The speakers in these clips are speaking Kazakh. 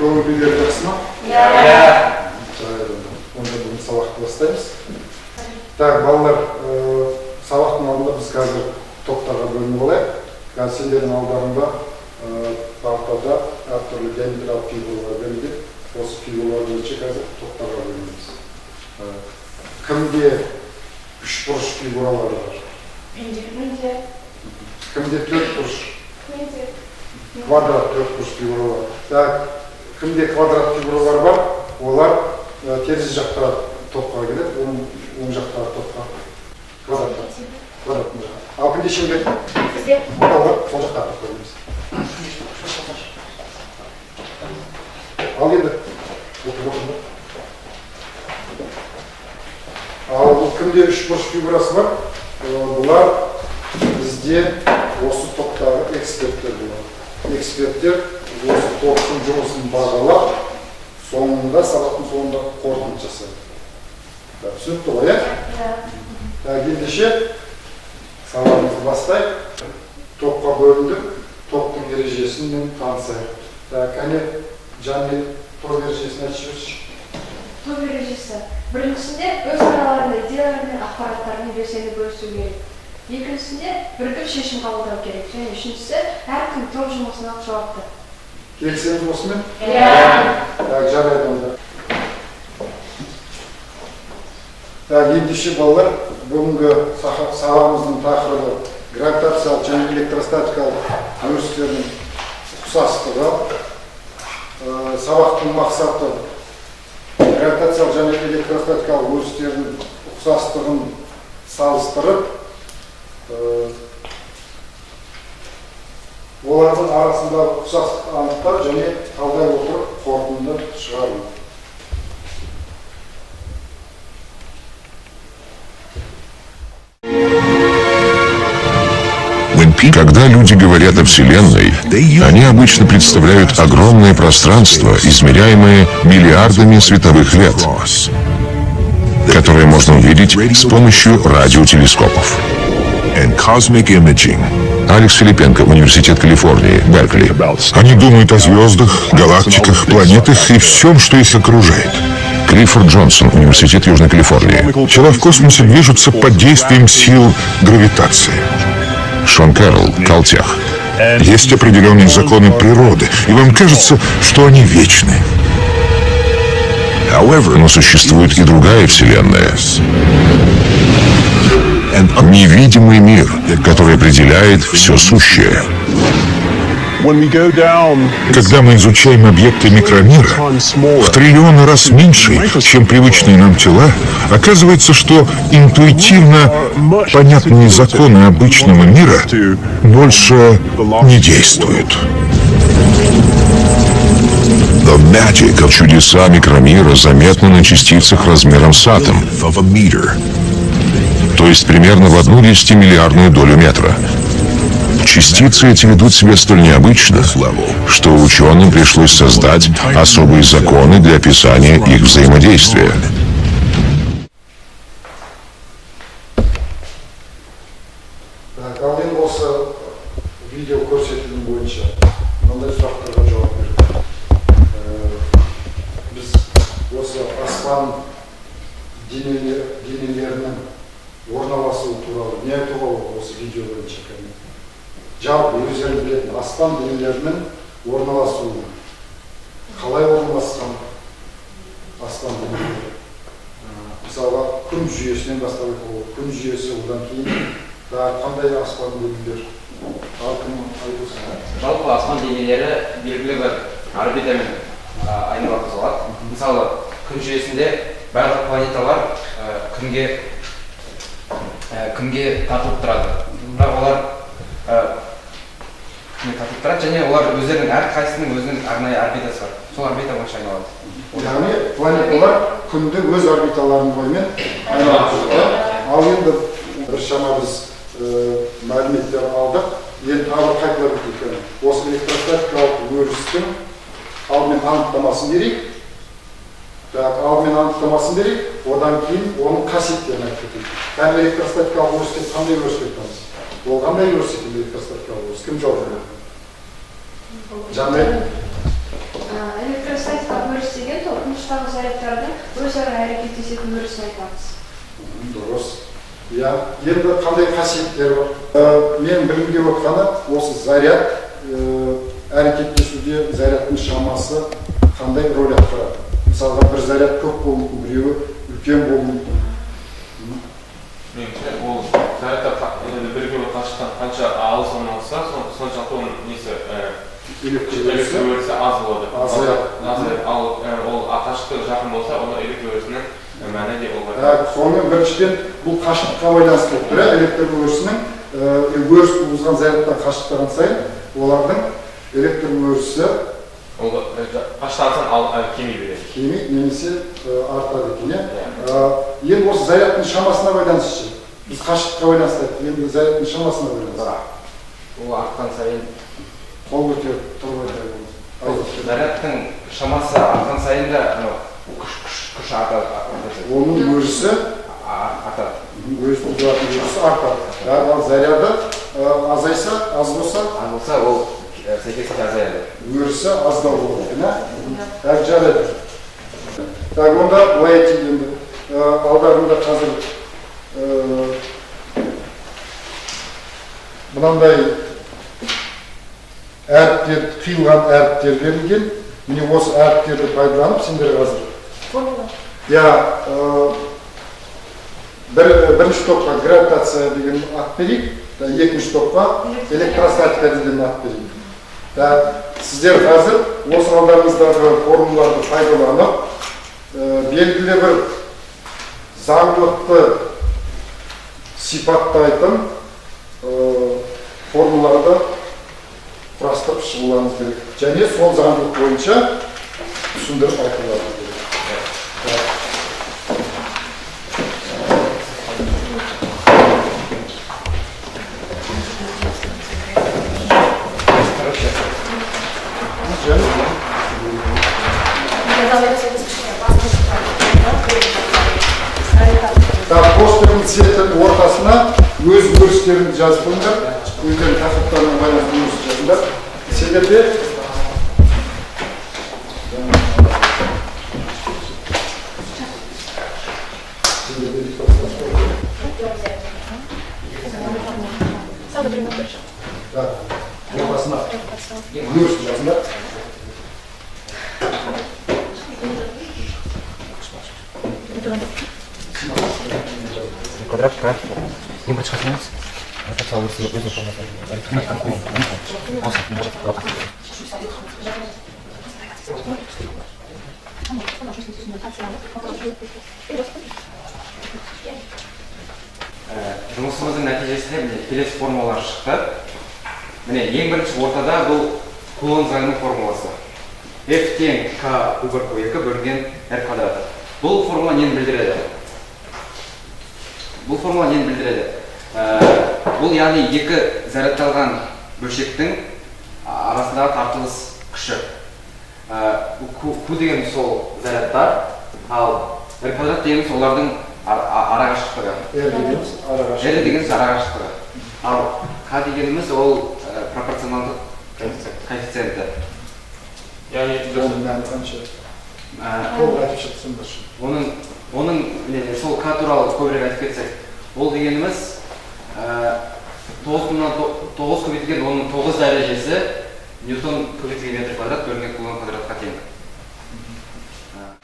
Көңіл-күйлер жақсы ма? Иә. Жарайды. Онда бүгін сабақты бастаймыз. Так, балалар, сабақтың алдында біз қазір топтарға бөлініп алайық. Қазір сендердің алдарында партада әртүрлі геометриялық фигуралар берілген. Осы фигуралар бойынша қазір топтарға бөлінеміз. Кімде үшбұрыш фигуралары бар? Менде. Кімде төртбұрыш? Квадрат төртбұрыш фигуралар. Так, кімде квадрат фигуралар бар, олар теріс жақтағы топқа келеді, оң жақтағы топқа квадрат. Ал кімде шеңбер? Бізде. Олар сол жаққа топқа келеміз. Ал енді, отырды. Ал кімде үшбұрыш фигурасы бар, бұлар бізде осы топтағы эксперттер болады. Эксперттер осы топтың жұмысын бағалап, соңында, сабақтың соңында қорытынды жасайды. Түсінікті ғой, иә? Ендеше сабағымызды бастайық. Топқа бөліндік, топтың ережесімен танысайық. Кәне, Жанел, топ ережесін айтып жүрші. Топ ережесі. Біріншісінде өз араларында идеялар мен ақпараттарын белсенді бөлісу керек. Екіншісінде бірігіп шешім қабылдау керек. Және үшіншісі әркім топ жұмысына жауапты. Келісеміз осымен? Иә. Жарайды онда. Ендеше балалар, бүгінгі сабағымыздың тақырыбы гравитациялық және электростатикалық өрістердің ұқсастығы. Сабақтың мақсаты гравитациялық және электростатикалық өрістердің ұқсастығын салыстырып, олардың арасындағы ұқсастықты анықтап және талдай отырып қорытынды шығару. Когда люди говорят о Вселенной, они обычно представляют огромное пространство, измеряемое миллиардами световых лет, которое можно увидеть с помощью радиотелескопов. Алекс Филипенко, Университет Калифорнии, Беркли. Они думают о звездах, галактиках, планетах и всем, что их окружает. Клиффорд Джонсон, Университет Южной Калифорнии. Тела в космосе движутся под действием сил гравитации. Шон Кэрролл, Калтех. Есть определенные законы природы, и вам кажется, что они вечны. Но существует и другая Вселенная. Невидимый мир, который определяет все сущее. Когда мы изучаем объекты микромира, в триллионы раз меньше, чем привычные нам тела, оказывается, что интуитивно понятные законы обычного мира больше не действуют. Чудеса микромира заметны на частицах размером с атом, то есть примерно в 1/10-миллиардную долю метра. Частицы эти ведут себя столь необычно, что ученым пришлось создать особые законы для описания их взаимодействия. Ал енді осы видео көрсетілім бойынша мынандай сұрақтарға жауап бердік. Біз осы аспан денелерінің орналасуы туралы не айтуға болады осы видео бойынша? Жалпы өздеріңіз білетін аспан денелерінің орналасуы қалай орналасқан аспан денелері? Мысалға күн жүйесінен бастап айтуға болады. Күн жүйесі, одан кейін қандай аспан денелер? Жалпы аспан денелері белгілі бір орбитамен айналып соғады. Мысалы, күн жүйесінде барлық планеталар күнге тартылып тұрады. Бірақ олар тартылып тұрады және олар өздерінің әрқайсысының өзінің арнайы орбитасы бар. Сол орбита бойынша айналады. Яғни планеталар күнді өз орбиталарының бойымен айналып жүреді. Ал енді біршама біз мәліметтер алдық. Енді тағы қайталап өтейік. Осы электростатикалық өрістің алдымен анықтамасын берейік. Алдымен анықтамасын берейік, одан кейін оның қасиеттерін айтып кетейік. Әр электростатикалық өрістер қандай өріс деп айтамыз? Ол қандай өріс екен электростатикалық өріс? Кім жауап береді? Жанай. Электростатикалық өріс деген тыныштағы зарядтардың өзара әрекеттесетін өрісін айтамыз. Дұрыс. Иә, енді қандай қасиеттері бар? Мен білімге отқаны осы заряд әрекеттесуде зарядтың шамасы қандай рөл атқарады? Мысалға бір заряд көп болуы мүмкін, біреуі үлкен болуы мүмкін. Ол зарядтар бірге қашықтан қанша алыс орналасса, соншалықты оның несі электр өрісі аз болады. Ал ол қашықтығы жақын болса, онда электр өрісінің мәні де болмайды. Сонымен біріншіден бұл қашықтыққа байланысты болып тұр. Электр өрісінің өріс туғызған зарядтан қашықтаған сайын олардың электр өрісі қашықтан кеми береді. Кеми немесе артады екен. Енді осы зарядтың шамасына байланысты. Біз қашықтыққа байланысты айттық, енді зарядтың шамасына байланысты. Ол артқан сайын Қол көтеріп тұрып айтайын. зарядтың шамасы артқан сайын да күш артады. Оның өрісі артады. өріс тудыратын өрісі артады. Ал заряды азайса, аз болса, ол сәйкесінше азаяды. өрісі аздау болады. Жарайды. Онда былай айтайын енді. Алдарында қазір мынандай әріптер, қиылған әріптер берілген. Міне осы әріптерді пайдаланып, сендер қазір. Бірінші топқа гравитация деген ат берейік, екінші топқа электростатика деген ат берейік. Сіздер қазір осы алдарыңыздағы формулаларды пайдаланып, белгілі бір заңдылықты сипаттайтын формулаларды құрастырып шығуларыңыз керек. Және сол заңдылық бойынша түсіндіріп айтуларыңыз керек. Постердің цветінің ортасына өз өрістерін жазып қойыңдар, өздерінің тақырыптарына байланысты өріс жазыңдар. Себебі ортасына өріс жазыңдар. Квадратка. Не будет шахнуть. Это целый свет. Жұмысымыздың нәтижесінде келесі формулалар шықты. Міне, ең бірінші ортада бұл Кулон заңының формуласы. F тең K куб 2 бөлінген R квадрат. Бұл формула нені білдіреді? Бұл яғни екі зарядталған бөлшектің арасындағы тартылыс күші. Q деген сол зарядтар, ал R квадрат деген олардың арақашықтығы. R деген арақашықтығы. Ал K дегеніміз ол пропорционалдық коэффициенті. Яғни оның сол К туралы көбірек айтып кетсек, ол дегеніміз 9 көбейтілген оның 9 дәрежесі Ньютон көбейтілген метр квадрат бөлінген кулон квадратқа тең.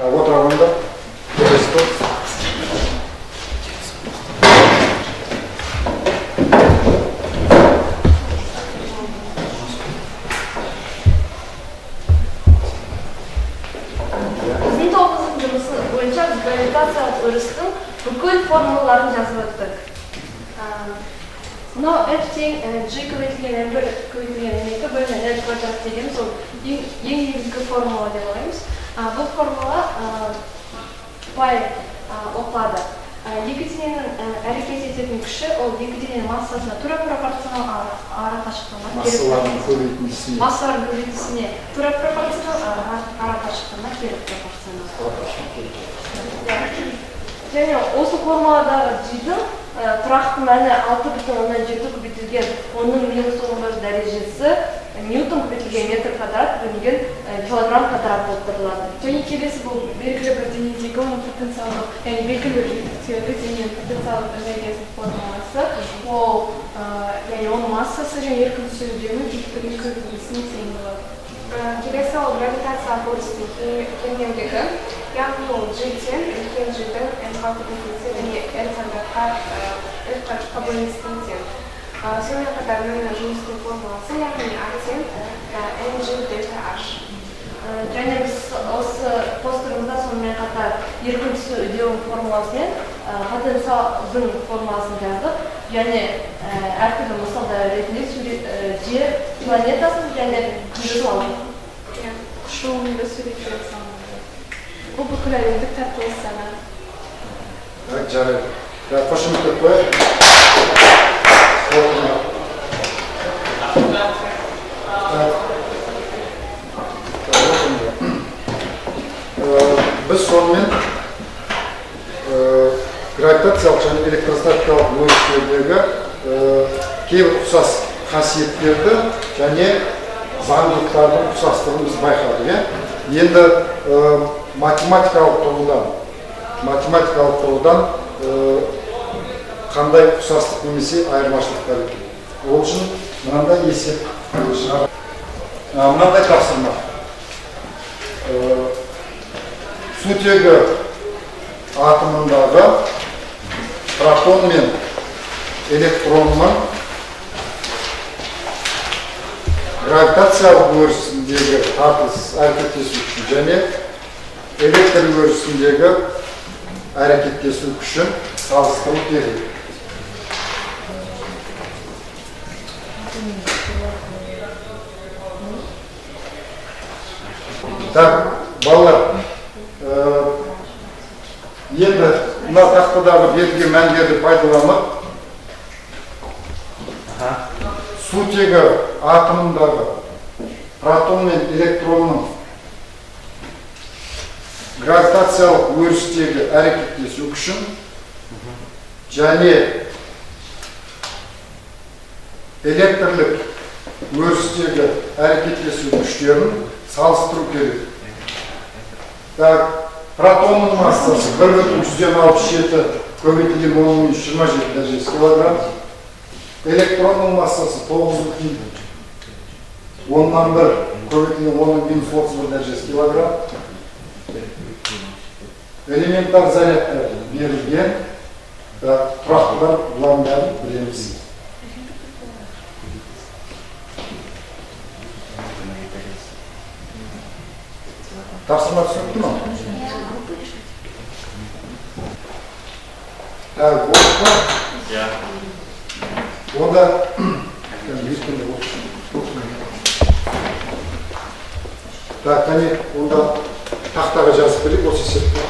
Отырғанда гравитациялық өрістің бүкіл формулаларын жазып өттік. Мынау F тең G көбейтілген M1 көбейтілген M2 бөлінген R квадрат дегеніміз ол ең негізгі формула деп ойлаймыз. Бұл формула бай оқылады. Екі дененің әрекет ететін күші ол екі дененің массасына тура пропорционал ара қашықтығына Массалардың көбейтіндісіне. Массалардың көбейтіндісіне тура пропорционал ара қашықтығына кері пропорционал. Және осы формуладағы G-дің тұрақты мәні 6,7 көбейтілген оның -9 дәрежесі ньютон көбейтілген метр квадрат бөлінген килограмм квадрат болып табылады. Және келесі бұл белгілі бір денедегі оның потенциалдық, яғни белгілі бір жиіліктегі дененің потенциалдық энергиясының формуласы, ол яғни оның массасы және еркін түсу үдемі биіктігінің көбейтілісіне тең болады. Келесі ол гравитация қорытындысының кеңдігі, яғни ол G-тен үлкен G-дің n-ға көбейтілсе және n-ға бөлінісіне тең. Сонымен қатар мына жұмыстың формуласы, яғни А-тен n-G дельта H. Және біз осы постерімізде сонымен қатар еркін түсу үдеуінің формуласымен потенциалдың формуласын жаздық. Және әртүрлі мысалдар ретінде Жер планетасын және күнді алдық. Шоуында суреттеліп салынды. Бұл бүкіл әлемдік тартылыс санады. Жарайды. Қошеметтеп қояйық. Біз сонымен гравитациялық және электростатикалық бөліктердегі кейбір ұқсас қасиеттерді және заңдылықтардың ұқсастығын біз байқадық. Енді математикалық тұрғыдан қандай ұқсастық немесе айырмашылықтар екен. Ол үшін мынандай есеп шығарады. Мынандай тапсырма. Сутегі атомындағы протон мен электронның гравитациялық өрісіндегі тартылыс әрекеттесу күші және электр өрісіндегі әрекеттесу күшін салыстыру керек. Так, балалар, енді мына тақтадағы берілген мәндерді пайдаланып, сутегі атомындағы протон мен электронның гравитациялық өрістегі әрекеттесу күшін және электрлік өрістегі әрекеттесу күштерін салыстыру керек. Протонның массасы 1,167 көбейтілген 10,27 дәрежесі килограмм. Электронның массасы 9,1 көбейтілген 10,31 дәрежесі килограмм. Элементар зарядтар берілген. Тұрақтылар бұлардың бәрін білеміз. Тапсырма түсінікті ме? Так, болды ма? Онда так, кәне, онда тақтаға жазып берейік осы есепті.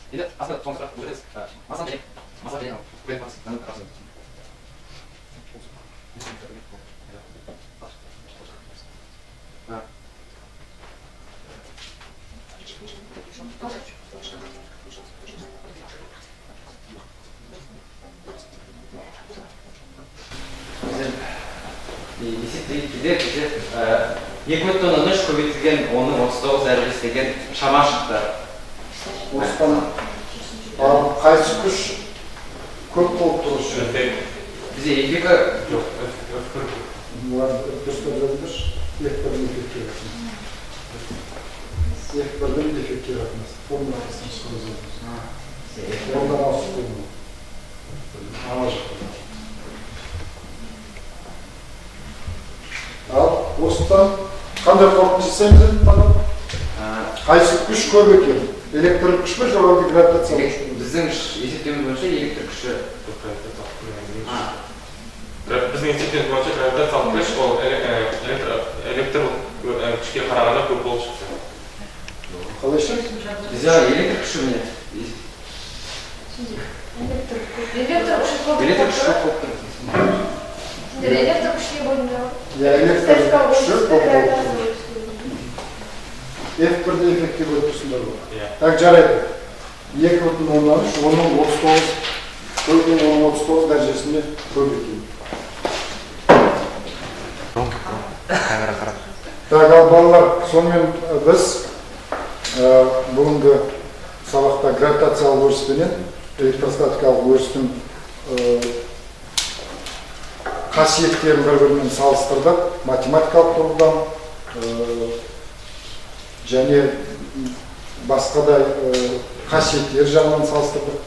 Jadi asalnya contoh berarti masa jadi есептеген кезде бізде 2,3 көбейтілген 10-39 дәрежесі деген шама шықты. Осыдан қайсы күш көп болып тұрышы? Бізде эффекті жоқ. Екбірдің эффектке жатырмыз. Екбірдің эффектке жатырмыз. Формуласын шығарызымыз. Ондан ауысып көрмей. Ала жақты. Ал осыдан қандай қорытынды жасаймыз енді маған? Қайсы күш көп екен? Электр күш пе, жоғарғы гравитациялық күш пе? Біздің есептеуіміз бойынша электр күші Біздің есептеуіміз бойынша гравитациялық күш ол электр күшке қарағанда көп болып шықты. Қалайша? Бізде электр күші міне. Электр күші Электр күші көп тұр. Электр күшіне бөлінді. Электр күші көп болып тұр. F1-де эффектке өткісіндер бар. Так, жарайды. 2,13, оның 39 дәрежесінде көп екен. Так, ал балалар, сонымен біз бүгінгі сабақта гравитациялық өріспенен электростатикалық өрістің қасиеттерін бір-бірімен салыстырдық, математикалық тұрғыдан және басқа да қасиеттер жағынан салыстырдық.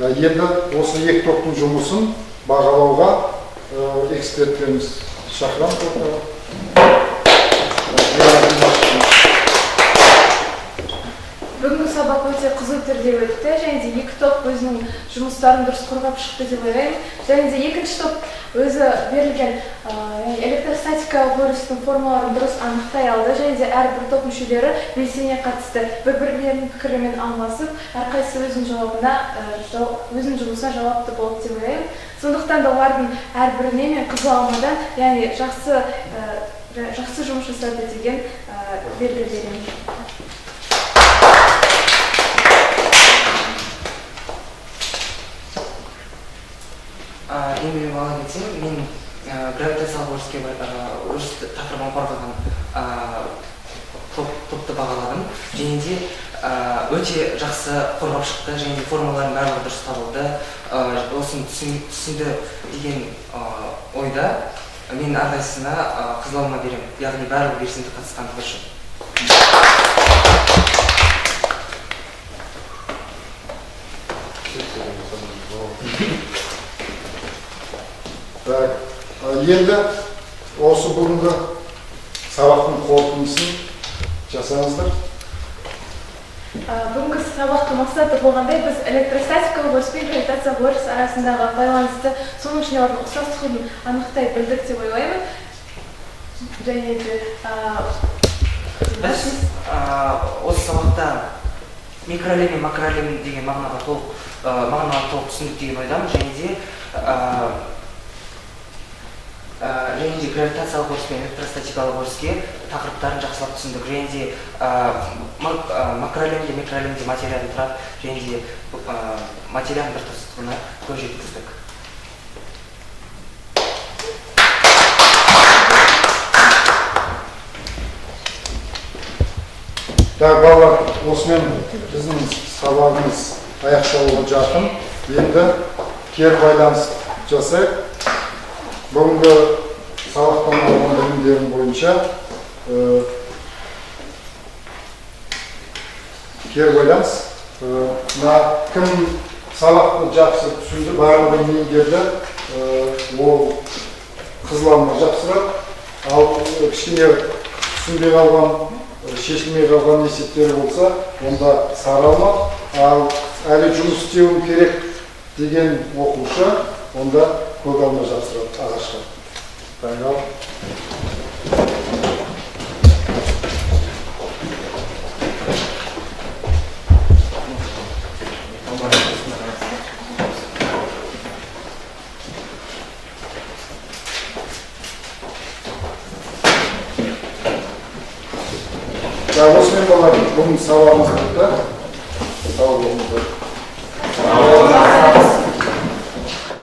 Енді осы екі топтың жұмысын бағалауға эксперттеріміз шақырамыз. Бүгінгі сабақ өте қызу түрде өтті, және де екі топ өзінің жұмыстарын дұрыс қорғап шықты деп ойлаймын. Және де екінші топ өзі берілген электростатикалық өрістің формуларын дұрыс анықтай алды, және де әрбір топ мүшелері белсене қатысты, бір-бірлерінің пікірімен алмасып, әрқайсысы өзінің жұмысына жауапты болды деп ойлаймын. Сондықтан да олардың әрбіріне мен қызыл алмадан, яғни жақсы жұмыс жасады деген белгі беремін. Енді мен бала кетсем, мен гравитациялық өріс тақырыбын қорғаған топты бағаладым. Және де өте жақсы қорғап шықты, және де формулалардың барлығы дұрыс табылды. Осыны түсінді деген ойда мен әрқайсысына қызыл алма беремін, яғни барлығы белсенді қатысқандығы үшін. Енді осы бүгінгі сабақтың қорытындысын жасаңыздар. Бүгінгі сабақтың мақсаты болғандай, біз электростатикалық өріс пен гравитациялық өріс арасындағы байланысты, соның ішінде олардың ұқсастығын анықтай білдік деп ойлаймын. Және де біз осы сабақта микроәлем мен макроәлем деген мағынаға толық түсіндік деген ойдамын. Және де гравитациялық өріс пен электростатикалық өріске тақырыптарын жақсылап түсіндік. Және де макроәлемде, микроәлемде материядан тұрады, және де материяның біртұтастығына көз жеткіздік. Так, балалар, осымен біздің сабағымыз аяқталуға жақын. Енді кері байланыс жасайық. Бүгінгі сабақтан алған білімдерім бойынша кері байланыс. Кім сабақты жақсы түсінді, барлығы меңгерді, ол қызыл алма жақсырақ. Ал кішкене түсінбей қалған, шешілмей қалған есептері болса, онда сары алма. Ал әлі жұмыс істеуім керек деген оқушы, онда көк алма жақсырақ ағашқа. Дайынал. Осымен балар, бүгін сабағымыз бітті. Сау болыңыздар.